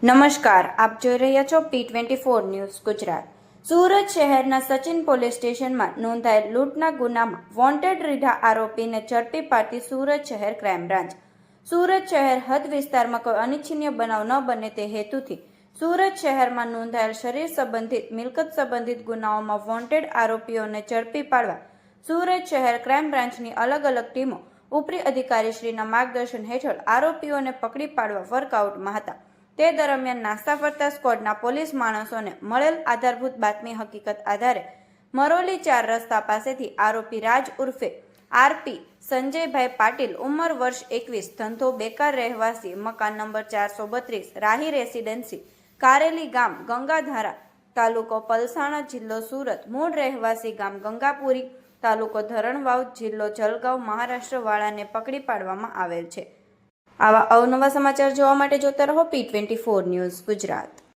નમસ્કાર, આપ જોઈ રહ્યા છો P24 ન્યૂઝ ગુજરાત। સુરત શહેરના સચિન પોલીસ સ્ટેશનમાં નોંધાયેલ લૂંટના ગુનામાં વોન્ટેડ રીઢા આરોપીને ઝડપી પાડતી સુરત શહેર ક્રાઇમ બ્રાન્ચ। સુરત શહેર હદ વિસ્તારમાં કોઈ અનિચ્છનીય બનાવ ન બને તે હેતુથી સુરત શહેરમાં નોંધાયેલ શરીર સંબંધિત મિલકત સંબંધિત ગુનાઓમાં વોન્ટેડ આરોપીઓને ઝડપી પાડવા સુરત શહેર ક્રાઇમ બ્રાન્ચની અલગ અલગ ટીમો ઉપરી અધિકારીશ્રીના માર્ગદર્શન હેઠળ આરોપીઓને પકડી પાડવા વર્કઆઉટમાં હતા। તે દરમિયાન નાસ્તા ફરતા સ્ક્વોડના પોલીસ માણસોને મળેલ આધારભૂત બાતમી હકીકત આધારે મરોલી 4 રસ્તા પાસેથી આરોપી રાજ ઉર્ફે આરપી સંજયભાઈ પાટીલ ઉંમર વર્ષ 21 ધંધો બેકાર રહેવાસી મકાન નંબર 432 રાહી રેસિડેન્સી કારેલી ગામ ગંગાધારા તાલુકો પલસાણા જિલ્લો સુરત મૂળ રહેવાસી ગામ ગંગાપુરી તાલુકો ધરણવાવ જિલ્લો જલગાંવ મહારાષ્ટ્ર વાળાને પકડી પાડવામાં આવેલ છે। આવા અવનવા સમાચાર જોવા માટે જોતા રહો P24 ન્યૂઝ ગુજરાત।